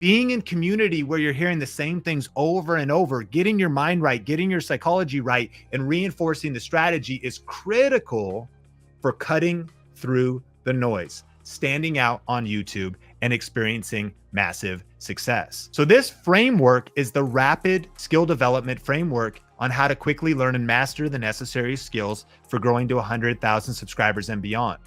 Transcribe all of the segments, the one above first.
being in community where you're hearing the same things over and over, getting your mind right, getting your psychology right, and reinforcing the strategy is critical for cutting through the noise, standing out on YouTube, and experiencing massive success. So this framework is the rapid skill development framework on how to quickly learn and master the necessary skills for growing to 100,000 subscribers and beyond.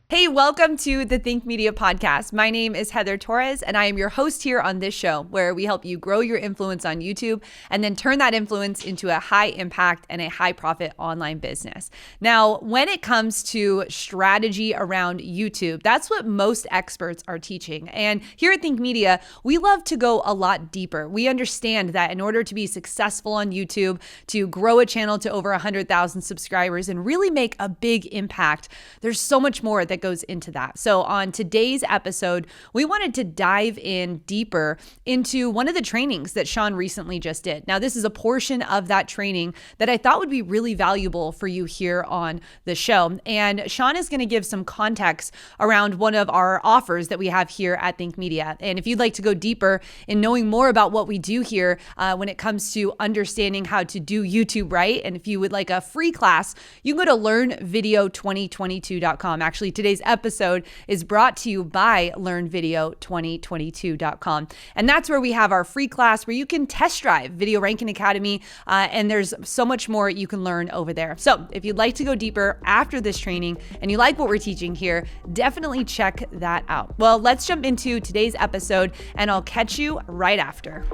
Hey, welcome to the Think Media podcast. My name is Heather Torres, and I am your host here on this show, where we help you grow your influence on YouTube and then turn that influence into a high impact and a high profit online business. Now, when it comes to strategy around YouTube, that's what most experts are teaching. And here at Think Media, we love to go a lot deeper. We understand that in order to be successful on YouTube, to grow a channel to over 100,000 subscribers and really make a big impact, there's so much more that goes into that. So on today's episode, we wanted to dive in deeper into one of the trainings that Sean recently just did. Now, this is a portion of that training that I thought would be really valuable for you here on the show. And Sean is going to give some context around one of our offers that we have here at Think Media. And if you'd like to go deeper in knowing more about what we do here when it comes to understanding how to do YouTube right, and if you would like a free class, you can go to learnvideo2022.com. Actually, today's episode is brought to you by learnvideo2022.com. And that's where we have our free class where you can test drive Video Ranking Academy. And there's so much more you can learn over there. So if you'd like to go deeper after this training and you like what we're teaching here, definitely check that out. Well, let's jump into today's episode and I'll catch you right after.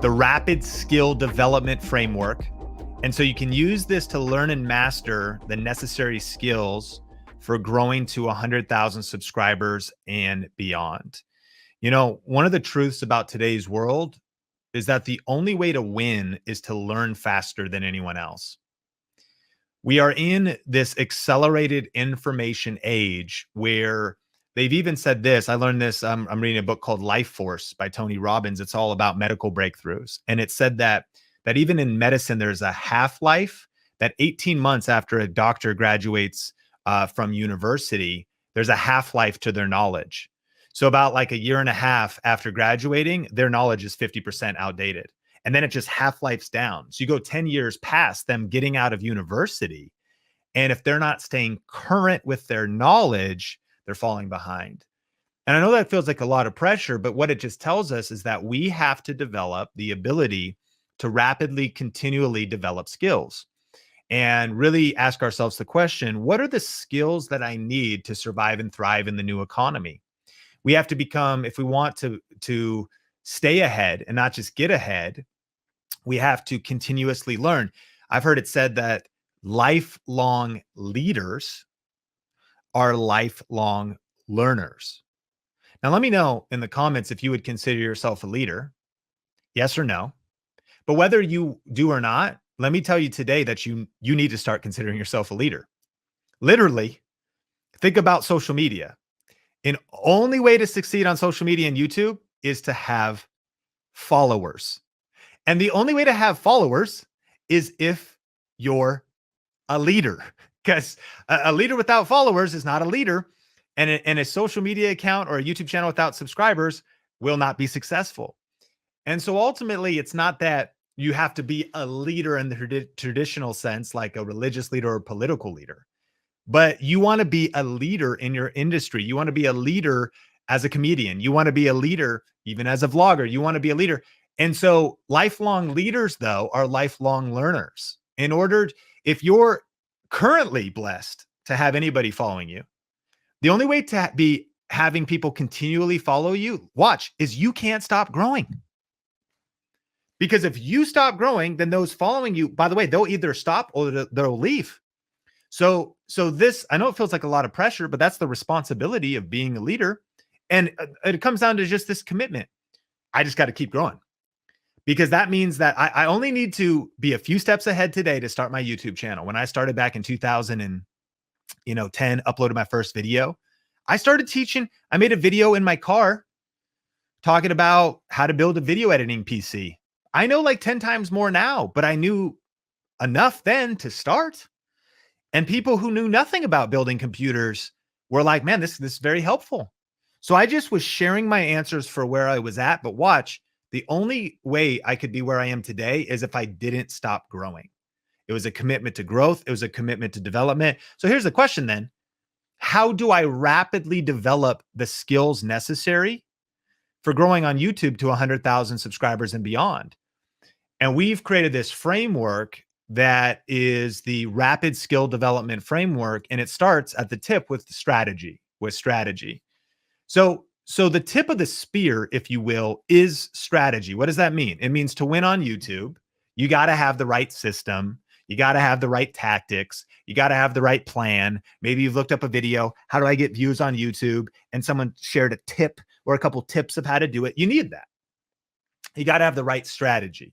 The rapid skill development framework. And so you can use this to learn and master the necessary skills for growing to 100,000 subscribers and beyond. You know, one of the truths about today's world is that the only way to win is to learn faster than anyone else. We are in this accelerated information age where they've even said this. I learned this. I'm reading a book called Life Force by Tony Robbins. It's all about medical breakthroughs. And it said that even in medicine, there's a half-life that 18 months after a doctor graduates from university, there's a half-life to their knowledge. So about like a year and a half after graduating, their knowledge is 50% outdated. And then it just half-lifes down. So you go 10 years past them getting out of university. And if they're not staying current with their knowledge, they're falling behind. And I know that feels like a lot of pressure, but what it just tells us is that we have to develop the ability to rapidly, continually develop skills and really ask ourselves the question, what are the skills that I need to survive and thrive in the new economy? We have to become, if we want to stay ahead and not just get ahead, we have to continuously learn. I've heard it said that lifelong leaders are lifelong learners. Now, let me know in the comments if you would consider yourself a leader, yes or no. But whether you do or not, let me tell you today that you need to start considering yourself a leader. Literally, think about social media. An only way to succeed on social media and YouTube is to have followers. And the only way to have followers is if you're a leader, because a leader without followers is not a leader. And a social media account or a YouTube channel without subscribers will not be successful. And so ultimately, it's not that you have to be a leader in the traditional sense, like a religious leader or a political leader, but you want to be a leader in your industry. You want to be a leader as a comedian. You want to be a leader even as a vlogger. You want to be a leader. And so lifelong leaders, though, are lifelong learners. If you're currently blessed to have anybody following you, the only way to be having people continually follow you, is you can't stop growing. Because if you stop growing, then those following you, by the way, they'll either stop or they'll leave. So this, I know it feels like a lot of pressure, but that's the responsibility of being a leader. And it comes down to just this commitment. I just got to keep growing, because that means that I only need to be a few steps ahead today to start my YouTube channel. When I started back in 2010, uploaded my first video, I started teaching. I made a video in my car talking about how to build a video editing PC. I know like 10 times more now, but I knew enough then to start. And people who knew nothing about building computers were like, man, this is very helpful. So I just was sharing my answers for where I was at. But watch, the only way I could be where I am today is if I didn't stop growing. It was a commitment to growth. It was a commitment to development. So here's the question then. How do I rapidly develop the skills necessary for growing on YouTube to 100,000 subscribers and beyond? And we've created this framework that is the rapid skill development framework. And it starts at the tip with strategy, So the tip of the spear, if you will, is strategy. What does that mean? It means to win on YouTube, you got to have the right system. You got to have the right tactics. You got to have the right plan. Maybe you've looked up a video. How do I get views on YouTube? And someone shared a tip or a couple tips of how to do it. You need that. You got to have the right strategy.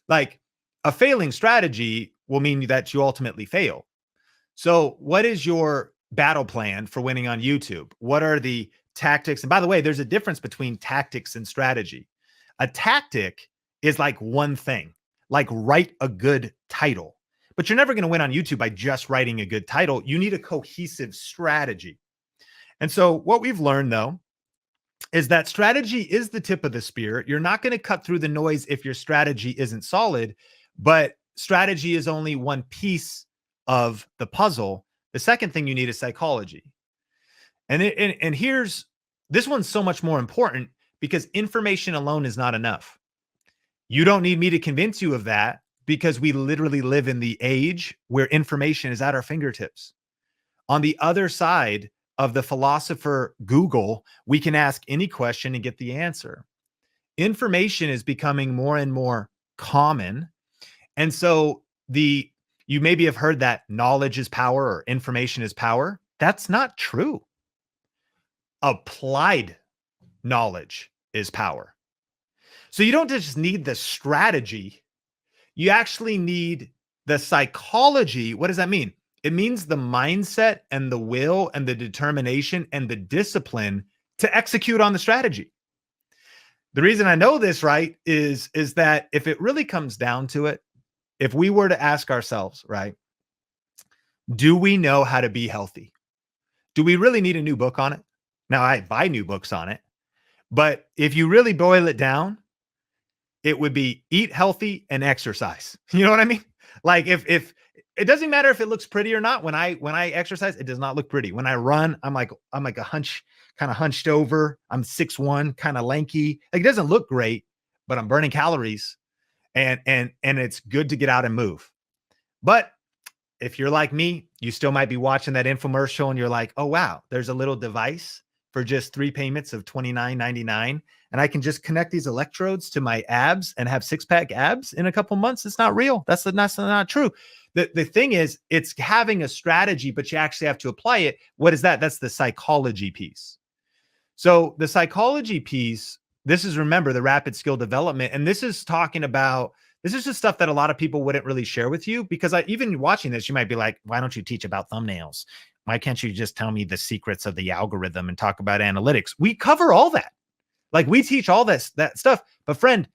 Like a failing strategy will mean that you ultimately fail. So what is your battle plan for winning on YouTube? What are the tactics? And by the way, there's a difference between tactics and strategy. A tactic is like one thing, like write a good title. But you're never going to win on YouTube by just writing a good title. You need a cohesive strategy. And so what we've learned, though, is that strategy is the tip of the spear. You're not going to cut through the noise if your strategy isn't solid, but strategy is only one piece of the puzzle. The second thing you need is psychology. And here's, this one's so much more important because information alone is not enough. You don't need me to convince you of that because we literally live in the age where information is at our fingertips. On the other side of the philosopher Google, we can ask any question and get the answer. Information is becoming more and more common. And so you maybe have heard that knowledge is power or information is power. That's not true. Applied knowledge is power. So you don't just need the strategy. You actually need the psychology. What does that mean? It means the mindset and the will and the determination and the discipline to execute on the strategy. The reason I know this, right, is that if it really comes down to it, if we were to ask ourselves, right, do we know how to be healthy? Do we really need a new book on it? Now, I buy new books on it, but if you really boil it down, it would be eat healthy and exercise. You know what I mean? Like if it doesn't matter if it looks pretty or not. When I exercise, it does not look pretty. When I run, I'm like a kind of hunched over. I'm 6'1", kind of lanky. Like it doesn't look great, but I'm burning calories and it's good to get out and move. But if you're like me, you still might be watching that infomercial and you're like, oh, wow, there's a little device for just 3 payments of $29.99. And I can just connect these electrodes to my abs and have 6-pack abs in a couple months. It's not real. That's not true. The thing is, it's having a strategy, but you actually have to apply it. What is that? That's the psychology piece. So the psychology piece, this is, remember, the rapid skill development. And this is talking about, this is just stuff that a lot of people wouldn't really share with you, because even watching this, you might be like, why don't you teach about thumbnails? Why can't you just tell me the secrets of the algorithm and talk about analytics? We cover all that. Like we teach all that stuff. But friend,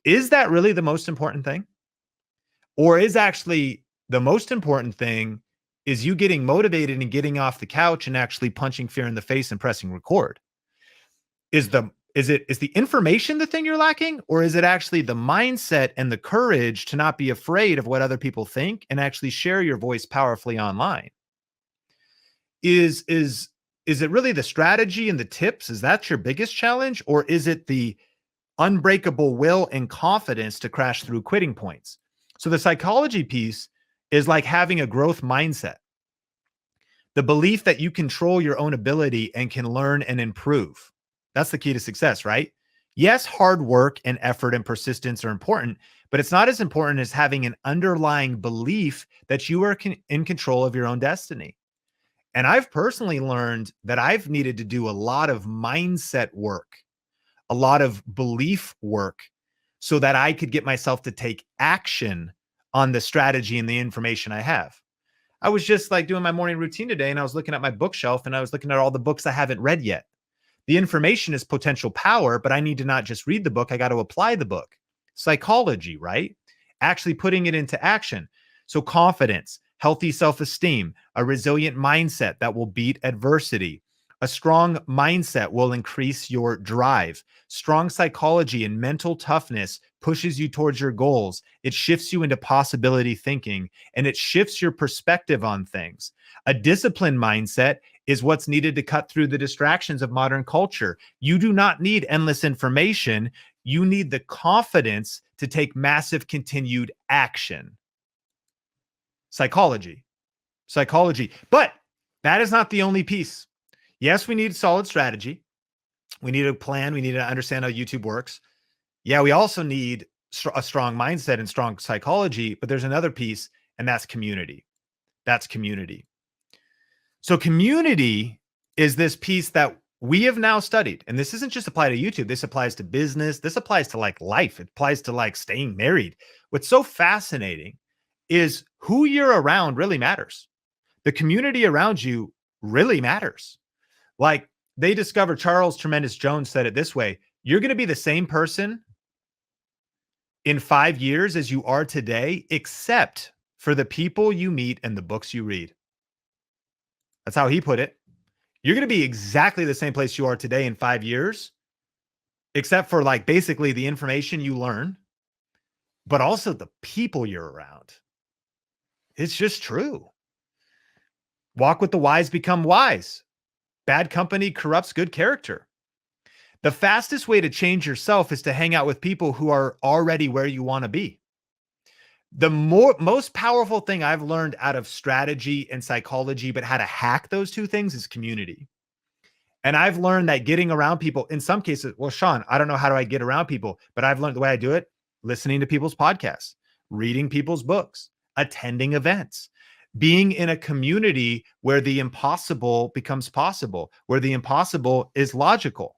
is that really the most important thing? Or is actually the most important thing is you getting motivated and getting off the couch and actually punching fear in the face and pressing record? Is the information the thing you're lacking, or is it actually the mindset and the courage to not be afraid of what other people think and actually share your voice powerfully online? Is it really the strategy and the tips? Is that your biggest challenge? Or is it the unbreakable will and confidence to crash through quitting points? So the psychology piece is like having a growth mindset, the belief that you control your own ability and can learn and improve. That's the key to success, right? Yes, hard work and effort and persistence are important, but it's not as important as having an underlying belief that you are in control of your own destiny. And I've personally learned that I've needed to do a lot of mindset work, a lot of belief work, so that I could get myself to take action on the strategy and the information I have. I was just like doing my morning routine today, and I was looking at my bookshelf and I was looking at all the books I haven't read yet. The information is potential power, but I need to not just read the book. I got to apply the book. Psychology, right? Actually putting it into action. So confidence, healthy self-esteem, a resilient mindset that will beat adversity. A strong mindset will increase your drive. Strong psychology and mental toughness pushes you towards your goals. It shifts you into possibility thinking, and it shifts your perspective on things. A disciplined mindset is what's needed to cut through the distractions of modern culture. You do not need endless information. You need the confidence to take massive continued action. Psychology. But that is not the only piece. Yes, we need solid strategy. We need a plan. We need to understand how YouTube works. Yeah, we also need a strong mindset and strong psychology, but there's another piece, and that's community. So community is this piece that we have now studied. And this isn't just applied to YouTube. This applies to business. This applies to like life. It applies to like staying married. What's so fascinating is who you're around really matters. The community around you really matters. Like they discovered, Charles Tremendous Jones said it this way: you're going to be the same person in 5 years as you are today, except for the people you meet and the books you read. That's how he put it. You're going to be exactly the same place you are today in 5 years, except for like basically the information you learn, but also the people you're around. It's just true. Walk with the wise, become wise. Bad company corrupts good character. The fastest way to change yourself is to hang out with people who are already where you want to be. The most powerful thing I've learned out of strategy and psychology, but how to hack those two things, is community. And I've learned that getting around people, in some cases, well, Sean, I don't know how do I get around people, but I've learned the way I do it: listening to people's podcasts, reading people's books, attending events, being in a community where the impossible becomes possible, where the impossible is logical.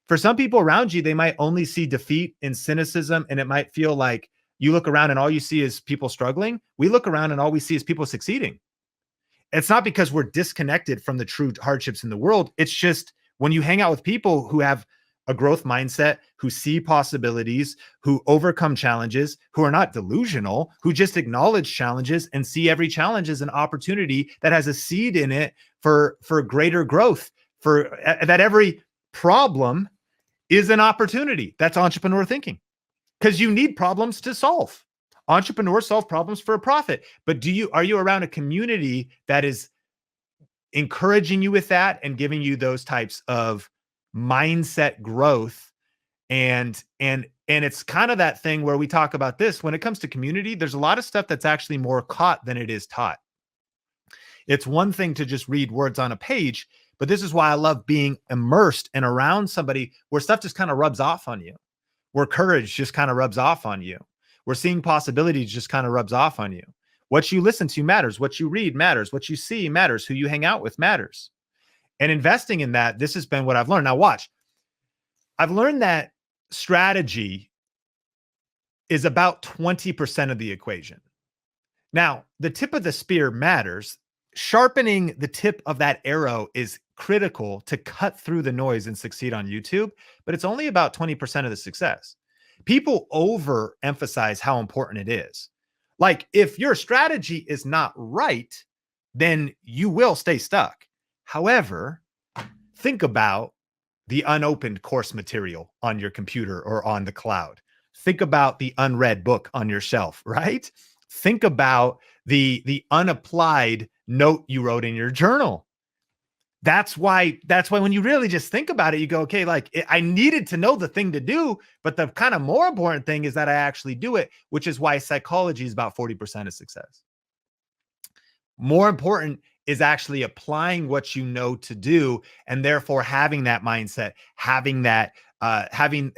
For some people around you, they might only see defeat and cynicism, and it might feel like you look around and all you see is people struggling. We look around and all we see is people succeeding. It's not because we're disconnected from the true hardships in the world. It's just when you hang out with people who have a growth mindset, who see possibilities, who overcome challenges, who are not delusional, who just acknowledge challenges and see every challenge as an opportunity that has a seed in it for greater growth, for that every problem is an opportunity. That's entrepreneur thinking, because you need problems to solve. Entrepreneurs solve problems for a profit. But are you around a community that is encouraging you with that and giving you those types of mindset growth? And it's kind of that thing where we talk about this when it comes to community. There's a lot of stuff that's actually more caught than it is taught. It's one thing to just read words on a page, but this is why I love being immersed and around somebody where stuff just kind of rubs off on you, where courage just kind of rubs off on you, where seeing possibilities just kind of rubs off on you. What you listen to matters. What you read matters. What you see matters. Who you hang out with matters. And investing in that, this has been what I've learned. Now watch. I've learned that strategy is about 20% of the equation. Now, the tip of the spear matters. Sharpening the tip of that arrow is critical to cut through the noise and succeed on YouTube, but it's only about 20% of the success. People overemphasize how important it is. Like, if your strategy is not right, then you will stay stuck. However, think about the unopened course material on your computer or on the cloud. Think about the unread book on your shelf, right? Think about the unapplied note you wrote in your journal. That's why when you really just think about it, you go, okay, like I needed to know the thing to do, but the kind of more important thing is that I actually do it, which is why psychology is about 40% of success. More important is actually applying what you know to do, and therefore having that mindset, having that, having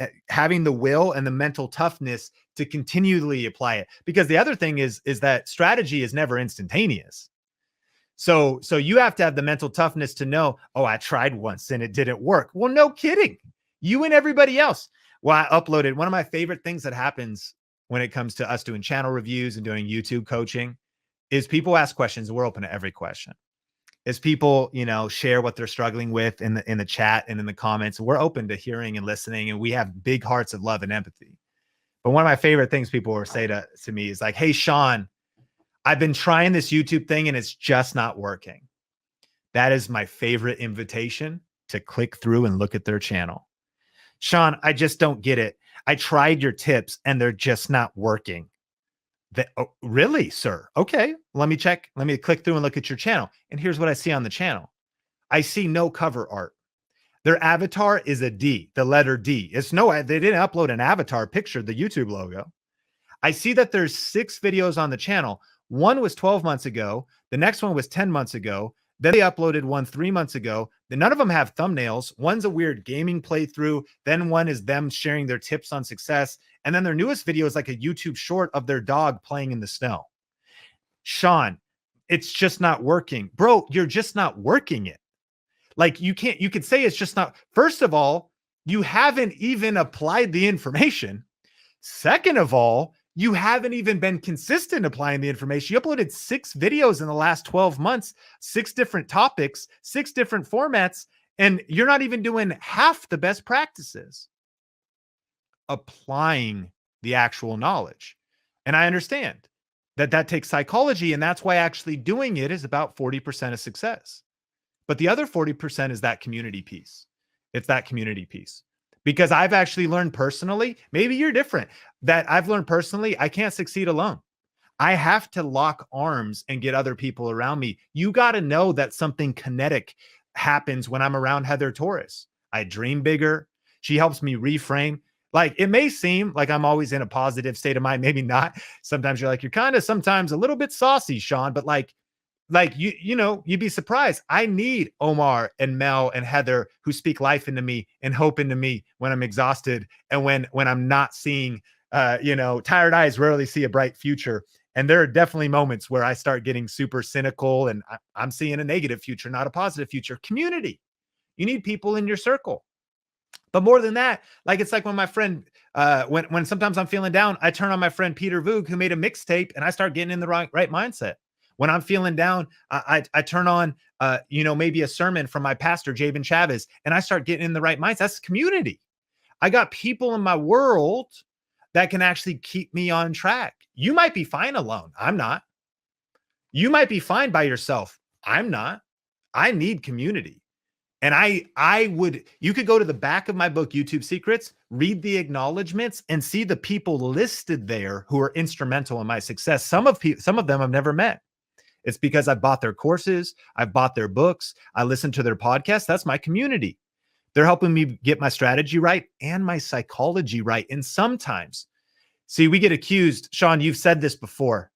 the will and the mental toughness to continually apply it. Because the other thing is that strategy is never instantaneous. So you have to have the mental toughness to know, oh, I tried once and it didn't work. Well, no kidding. You and everybody else. Well, I uploaded one of my favorite things that happens when it comes to us doing channel reviews and doing YouTube coaching is people ask questions. We're open to every question. As people, share what they're struggling with in the chat and in the comments, we're open to hearing and listening, and we have big hearts of love and empathy. But one of my favorite things people will say to me is like, hey, Sean, I've been trying this YouTube thing and it's just not working. That is my favorite invitation, to click through and look at their channel. Sean, I just don't get it. I tried your tips and they're just not working. Oh, really, sir? Okay, let me check. Let me click through and look at your channel. And here's what I see on the channel. I see no cover art. Their avatar is a D, the letter D. They didn't upload an avatar picture, the YouTube logo. I see that there's 6 videos on the channel. One was 12 months ago. The next one was 10 months ago. Then they uploaded one 3 months ago. Then none of them have thumbnails. One's a weird gaming playthrough. Then one is them sharing their tips on success. And then their newest video is like a YouTube short of their dog playing in the snow. Sean, it's just not working. Bro, you're just not working it. Like you could say it's just not. First of all, you haven't even applied the information. Second of all, you haven't even been consistent applying the information. You uploaded 6 videos in the last 12 months, 6 different topics, 6 different formats, and you're not even doing half the best practices applying the actual knowledge. And I understand that takes psychology, and that's why actually doing it is about 40% of success. But the other 40% is that community piece. It's that community piece. Because I've actually learned personally, maybe you're different, that I've learned personally, I can't succeed alone. I have to lock arms and get other people around me. You got to know that something kinetic happens when I'm around Heather Torres. I dream bigger. She helps me reframe. Like, it may seem like I'm always in a positive state of mind. Maybe not. Sometimes you're like, you're kind of sometimes a little bit saucy, Sean, but like you'd be surprised. I need Omar and Mel and Heather who speak life into me and hope into me when I'm exhausted and when I'm not seeing, tired eyes rarely see a bright future. And there are definitely moments where I start getting super cynical and I'm seeing a negative future, not a positive future. Community. You need people in your circle. But more than that, like it's like when my friend, when sometimes I'm feeling down, I turn on my friend Peter Voog, who made a mixtape, and I start getting in the right mindset. When I'm feeling down, I turn on, maybe a sermon from my pastor, Jabin Chavez, and I start getting in the right mindset. That's community. I got people in my world that can actually keep me on track. You might be fine alone. I'm not. You might be fine by yourself. I'm not. I need community. And you could go to the back of my book, YouTube Secrets, read the acknowledgments and see the people listed there who are instrumental in my success. Some of them I've never met. It's because I bought their courses, I bought their books, I listened to their podcasts. That's my community. They're helping me get my strategy right and my psychology right. And sometimes, see, we get accused. Sean, you've said this before.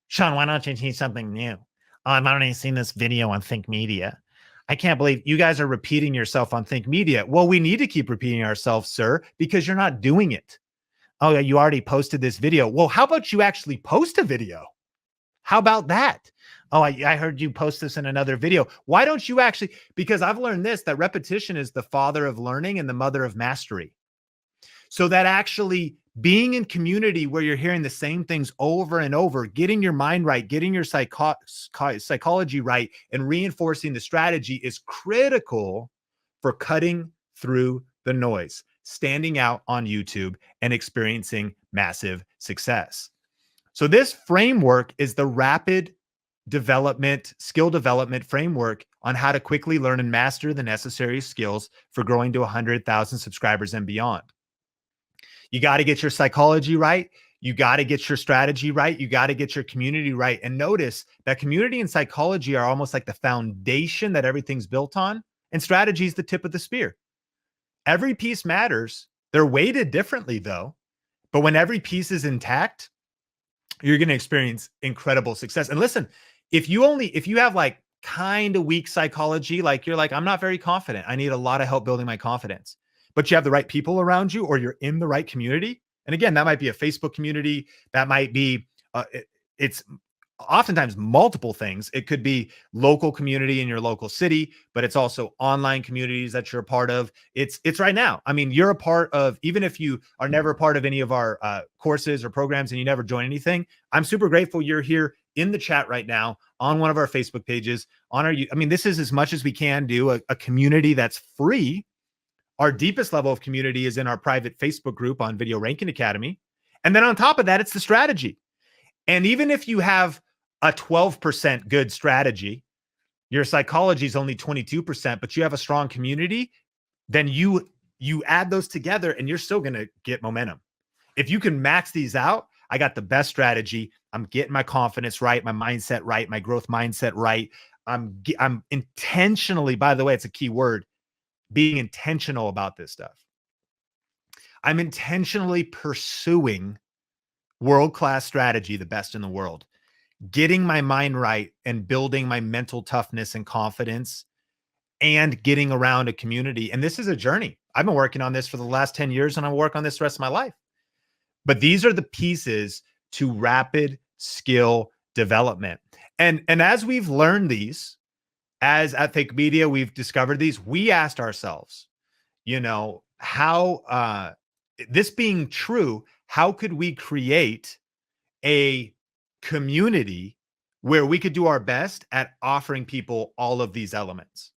Sean, why don't you teach something new? Oh, I've already seen this video on Think Media. I can't believe you guys are repeating yourself on Think Media. Well, we need to keep repeating ourselves, sir, because you're not doing it. Oh, yeah, you already posted this video. Well, how about you actually post a video? How about that? Oh, I heard you post this in another video. Why don't you actually? Because I've learned this, that repetition is the father of learning and the mother of mastery. So that actually being in community where you're hearing the same things over and over, getting your mind right, getting your psychology right, and reinforcing the strategy is critical for cutting through the noise, standing out on YouTube, and experiencing massive success. So this framework is the rapid skill development framework on how to quickly learn and master the necessary skills for growing to 100,000 subscribers and beyond. You got to get your psychology right. You got to get your strategy right. You got to get your community right. And notice that community and psychology are almost like the foundation that everything's built on. And strategy is the tip of the spear. Every piece matters. They're weighted differently though. But when every piece is intact, you're going to experience incredible success. And listen, if you have like kind of weak psychology, like you're like, I'm not very confident. I need a lot of help building my confidence, but you have the right people around you or you're in the right community. And again, that might be a Facebook community. That might be, it's oftentimes multiple things. It could be local community in your local city, but it's also online communities that you're a part of. It's right now. I mean, you're a part of, even if you are never a part of any of our courses or programs and you never join anything, I'm super grateful you're here in the chat right now on one of our Facebook pages this is as much as we can do a community that's free. Our deepest level of community is in our private Facebook group on Video Ranking Academy. And then on top of that, it's the strategy. And even if you have a 12% good strategy, your psychology is only 22%, but you have a strong community, then you add those together and you're still going to get momentum. If you can max these out, I got the best strategy. I'm getting my confidence right, my mindset right, my growth mindset right. I'm intentionally, by the way, it's a key word, being intentional about this stuff. I'm intentionally pursuing world-class strategy, the best in the world, getting my mind right and building my mental toughness and confidence and getting around a community. And this is a journey. I've been working on this for the last 10 years and I'll work on this the rest of my life. But these are the pieces to rapid skill development. And as we've learned these, as at Think Media, we've discovered these, we asked ourselves, how, this being true, how could we create a community where we could do our best at offering people all of these elements?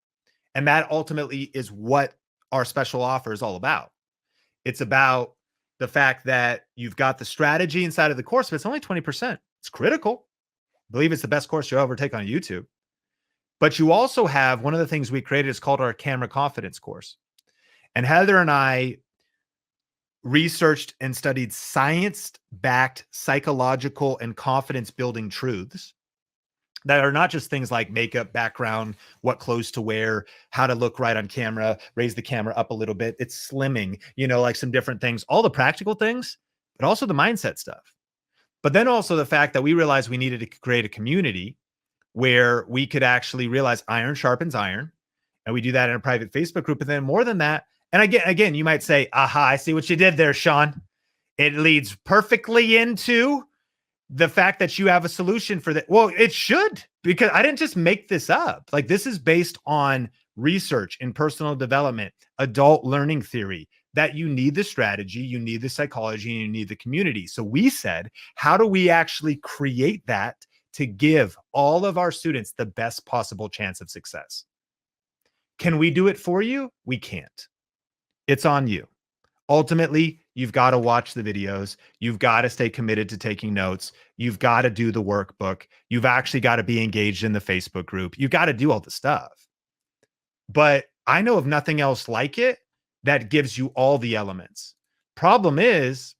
And that ultimately is what our special offer is all about. It's about the fact that you've got the strategy inside of the course, but it's only 20%. It's critical. I believe it's the best course you'll ever take on YouTube. But you also have one of the things we created is called our Camera Confidence course. And Heather and I researched and studied science-backed psychological and confidence-building truths that are not just things like makeup, background, what clothes to wear, how to look right on camera, raise the camera up a little bit. It's slimming, like some different things, all the practical things, but also the mindset stuff. But then also the fact that we realized we needed to create a community where we could actually realize iron sharpens iron. And we do that in a private Facebook group. And then more than that, and again, you might say, aha, I see what you did there, Sean. It leads perfectly into the fact that you have a solution for that. Well, it should, because I didn't just make this up. Like, this is based on research in personal development, adult learning theory, that you need the strategy, you need the psychology, and you need the community. So we said, how do we actually create that to give all of our students the best possible chance of success? Can we do it for you? We can't. It's on you. Ultimately, you've got to watch the videos. You've got to stay committed to taking notes. You've got to do the workbook. You've actually got to be engaged in the Facebook group. You've got to do all the stuff. But I know of nothing else like it that gives you all the elements. Problem is,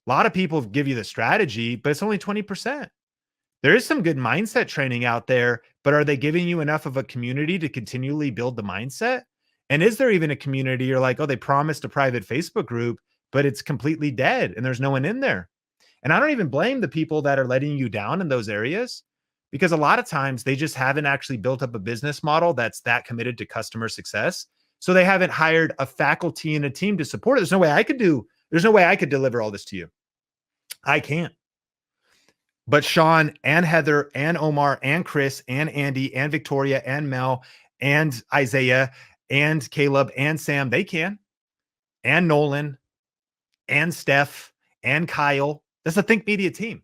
a lot of people give you the strategy, but it's only 20%. There is some good mindset training out there, but are they giving you enough of a community to continually build the mindset? And is there even a community? You're like, oh, they promised a private Facebook group, but it's completely dead and there's no one in there. And I don't even blame the people that are letting you down in those areas, because a lot of times they just haven't actually built up a business model that's that committed to customer success. So they haven't hired a faculty and a team to support it. There's no way I could deliver all this to you. I can't. But Sean and Heather and Omar and Chris and Andy and Victoria and Mel and Isaiah and Caleb and Sam, they can. And Nolan and Steph and Kyle. That's a Think Media team.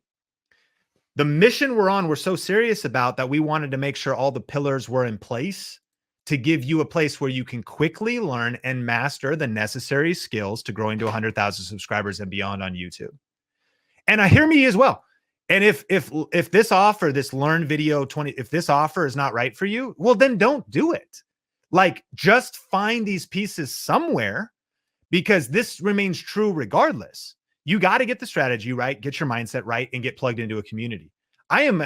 The mission we're so serious about that we wanted to make sure all the pillars were in place to give you a place where you can quickly learn and master the necessary skills to growing to 100,000 subscribers and beyond on YouTube. And hear me as well. And if this offer, this Learn Video 20, if this offer is not right for you, well, then don't do it. Like, just find these pieces somewhere, because this remains true regardless. You got to get the strategy right, get your mindset right, and get plugged into a community. I'm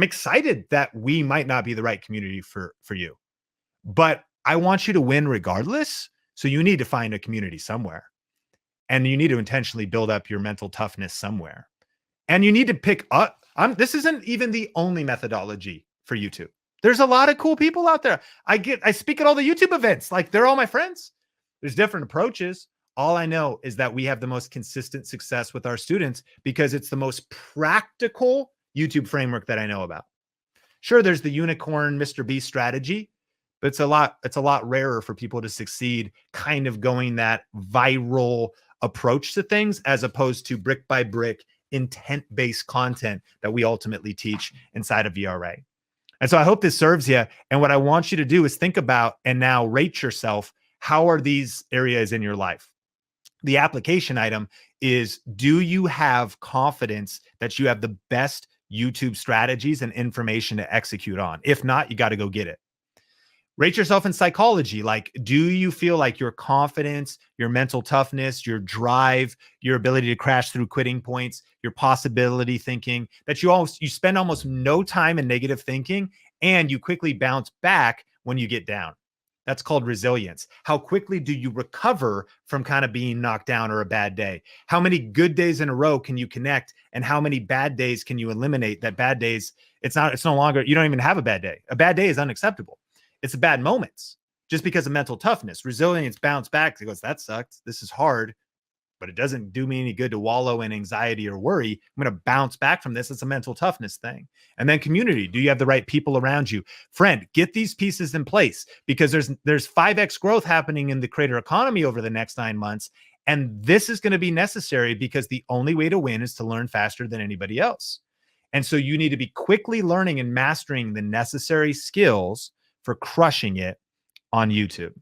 excited that we might not be the right community for you, but I want you to win regardless. So you need to find a community somewhere. And you need to intentionally build up your mental toughness somewhere. And you need to pick up. This isn't even the only methodology for YouTube. There's a lot of cool people out there. I speak at all the YouTube events. Like, they're all my friends. There's different approaches. All I know is that we have the most consistent success with our students because it's the most practical YouTube framework that I know about. Sure, there's the unicorn Mr. Beast strategy, but it's a lot rarer for people to succeed kind of going that viral approach to things, as opposed to brick by brick intent-based content that we ultimately teach inside of VRA. And so I hope this serves you. And what I want you to do is think about and now rate yourself. How are these areas in your life? The application item is, do you have confidence that you have the best YouTube strategies and information to execute on. If not, you got to go get it. Rate yourself in psychology. Like, do you feel like your confidence, your mental toughness, your drive, your ability to crash through quitting points, your possibility thinking, that you spend almost no time in negative thinking and you quickly bounce back when you get down? That's called resilience. How quickly do you recover from kind of being knocked down or a bad day? How many good days in a row can you connect, and how many bad days can you eliminate? That bad days, it's no longer, you don't even have a bad day. A bad day is unacceptable. It's the bad moments just because of mental toughness. Resilience, bounce back. It goes, that sucked. This is hard, but it doesn't do me any good to wallow in anxiety or worry. I'm going to bounce back from this. It's a mental toughness thing. And then community. Do you have the right people around you? Friend, get these pieces in place, because there's 5x growth happening in the creator economy over the next 9 months. And this is going to be necessary because the only way to win is to learn faster than anybody else. And so you need to be quickly learning and mastering the necessary skills for crushing it on YouTube.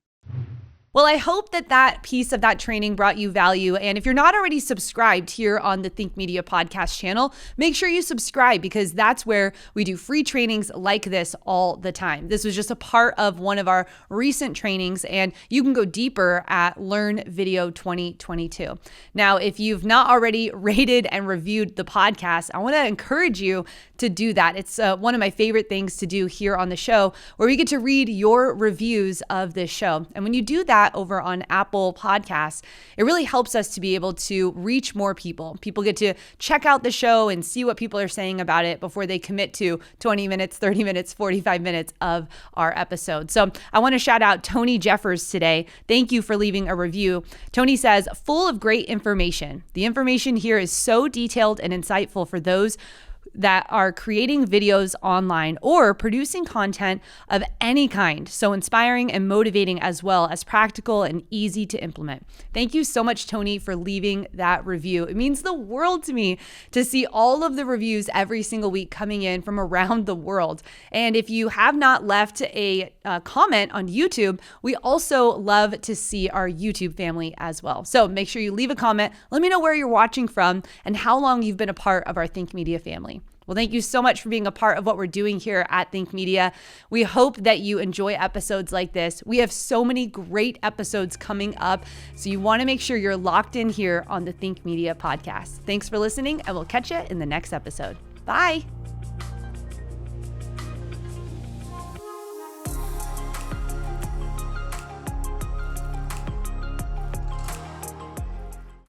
Well, I hope that that piece of that training brought you value. And if you're not already subscribed here on the Think Media podcast channel, make sure you subscribe, because that's where we do free trainings like this all the time. This was just a part of one of our recent trainings, and you can go deeper at Learn Video 2022. Now, if you've not already rated and reviewed the podcast, I want to encourage you to do that. It's one of my favorite things to do here on the show, where we get to read your reviews of this show. And when you do that over on Apple Podcasts, it really helps us to be able to reach more people. People get to check out the show and see what people are saying about it before they commit to 20 minutes, 30 minutes, 45 minutes of our episode. So I want to shout out Tony Jeffers today. Thank you for leaving a review. Tony says, full of great information. The information here is so detailed and insightful for those that are creating videos online or producing content of any kind. So inspiring and motivating, as well as practical and easy to implement. Thank you so much, Tony, for leaving that review. It means the world to me to see all of the reviews every single week coming in from around the world. And if you have not left a comment on YouTube, we also love to see our YouTube family as well. So make sure you leave a comment. Let me know where you're watching from and how long you've been a part of our Think Media family. Well, thank you so much for being a part of what we're doing here at Think Media. We hope that you enjoy episodes like this. We have so many great episodes coming up, so you want to make sure you're locked in here on the Think Media podcast. Thanks for listening, and we'll catch you in the next episode. Bye.